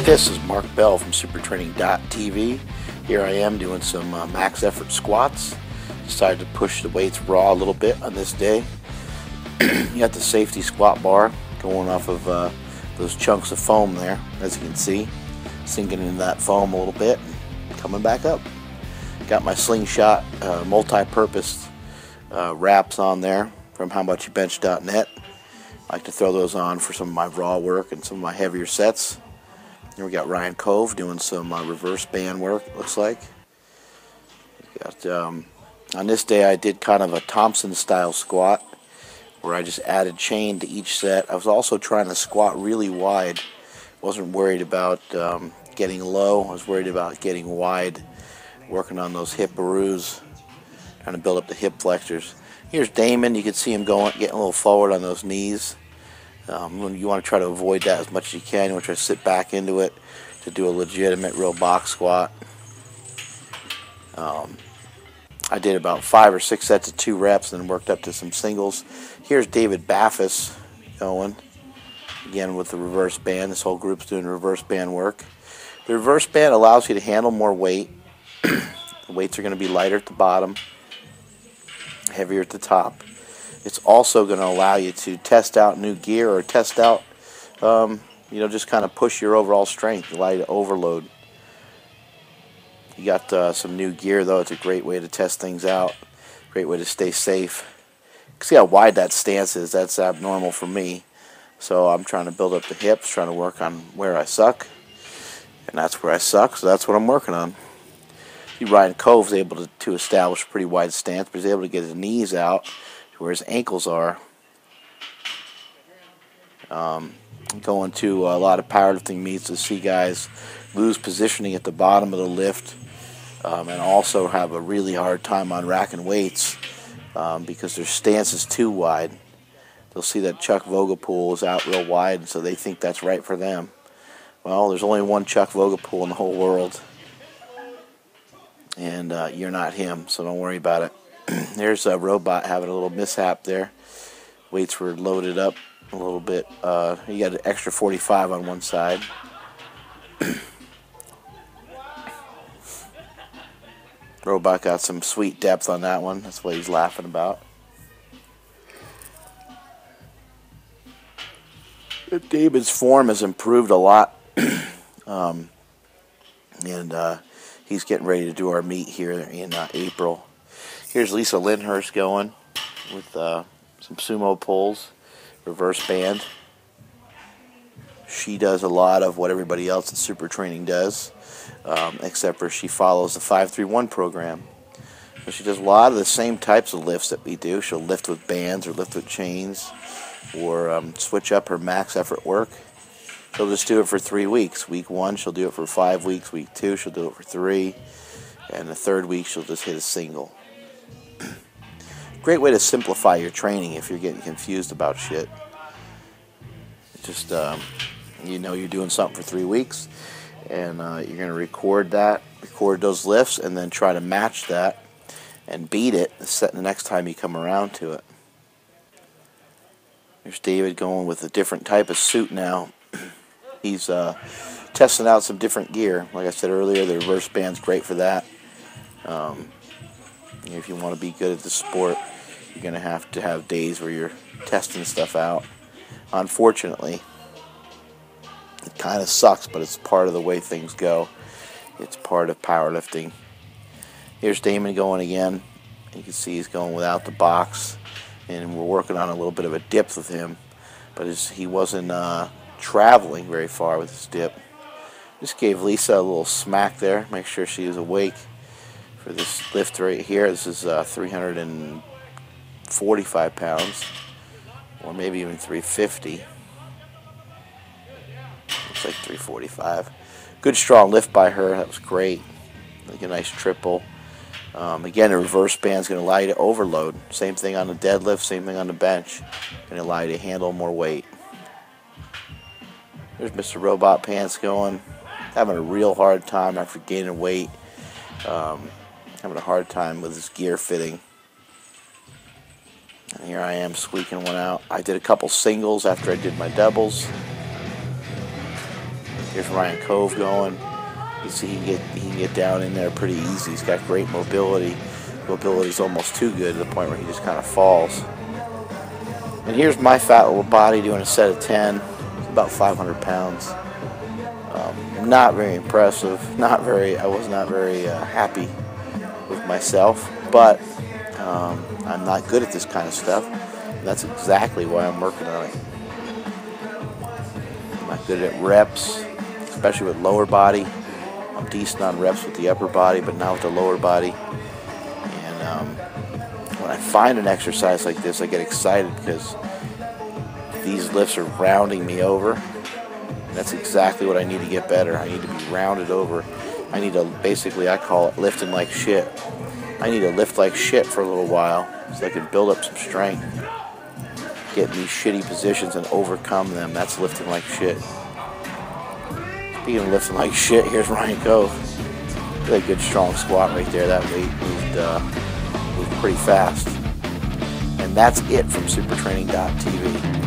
This is Mark Bell from supertraining.tv. Here I am doing some max effort squats. Decided to push the weights raw a little bit on this day. You got the safety squat bar going off of those chunks of foam there, as you can see, sinking into that foam a little bit and coming back up. Got my slingshot multi-purpose wraps on there from howmuchyoubench.net. I like to throw those on for some of my raw work and some of my heavier sets. Here we got Ryan Cove doing some reverse band work, it looks like. Got, on this day I did kind of a Thompson style squat where I just added chain to each set. I was also trying to squat really wide. Wasn't worried about getting low. I was worried about getting wide, working on those hip baroos, trying to build up the hip flexors. Here's Damon. You can see him getting a little forward on those knees. You want to try to avoid that as much as you can. You want to try to sit back into it to do a legitimate real box squat. I did about 5 or 6 sets of 2 reps and then worked up to some singles. Here's David Baffis going, again with the reverse band. This whole group's doing reverse band work. The reverse band allows you to handle more weight. The weights are going to be lighter at the bottom, heavier at the top. It's also going to allow you to test out new gear or test out, just kind of push your overall strength, allow you to overload. You got some new gear, though. It's a great way to test things out, great way to stay safe. See how wide that stance is. That's abnormal for me. So I'm trying to build up the hips, trying to work on where I suck. And that's where I suck, so that's what I'm working on. See, Ryan Cove's able to establish a pretty wide stance, but he's able to get his knees out to where his ankles are. Going to a lot of powerlifting meets to see guys lose positioning at the bottom of the lift and also have a really hard time on racking weights because their stance is too wide. They'll see that Chuck Vogelpool is out real wide, and so they think that's right for them. Well, there's only one Chuck Vogelpool in the whole world, and you're not him, so don't worry about it. There's a robot having a little mishap there. Weights were loaded up a little bit. You got an extra 45 on one side. Robot got some sweet depth on that one. That's what he's laughing about. David's form has improved a lot. And he's getting ready to do our meet here in April. Here's Lisa Lindhurst going with some sumo pulls, reverse band. She does a lot of what everybody else in super training does, except for she follows the 5-3-1 program. So she does a lot of the same types of lifts that we do. She'll lift with bands or lift with chains or switch up her max effort work. She'll just do it for 3 weeks. Week 1, she'll do it for 5 weeks. Week 2, she'll do it for 3. And the 3rd week, she'll just hit a single. Great way to simplify your training if you're getting confused about shit. Just, you're doing something for 3 weeks, and you're going to record those lifts, and then try to match that and beat it the next time you come around to it. There's David going with a different type of suit now. He's testing out some different gear. Like I said earlier, the reverse band's great for that. If you want to be good at the sport, you're going to have days where you're testing stuff out. Unfortunately, it kind of sucks, but it's part of the way things go. It's part of powerlifting. Here's Damon going again. You can see he's going without the box, and we're working on a little bit of a dip with him, but he wasn't traveling very far with his dip. Just gave Lisa a little smack there, make sure she is awake for this lift right here. This is 345 pounds, or maybe even 350. Looks like 345. Good strong lift by her. That was great. Like a nice triple. Again, the reverse band's going to allow you to overload. Same thing on the deadlift, same thing on the bench. Going to allow you to handle more weight. There's Mr. Robot Pants going. Having a real hard time after gaining weight. Having a hard time with his gear fitting. And here I am squeaking one out. I did a couple singles after I did my doubles. Here's Ryan Cove going. You see he can get down in there pretty easy. He's got great mobility. Mobility's almost too good to the point where he just kind of falls. And here's my fat little body doing a set of 10. It's about 500 pounds. Not very impressive. I was not very happy with myself. But I'm not good at this kind of stuff. And that's exactly why I'm working on it. I'm not good at reps, especially with lower body. I'm decent on reps with the upper body, but not with the lower body. And when I find an exercise like this, I get excited because these lifts are rounding me over. And that's exactly what I need to get better. I need to be rounded over. I need to, basically, I call it lifting like shit. I need to lift like shit for a little while so I can build up some strength, get in these shitty positions and overcome them. That's lifting like shit. Speaking of lifting like shit, here's Ryan Cove. Really good strong squat right there. That weight moved pretty fast. And that's it from supertraining.tv.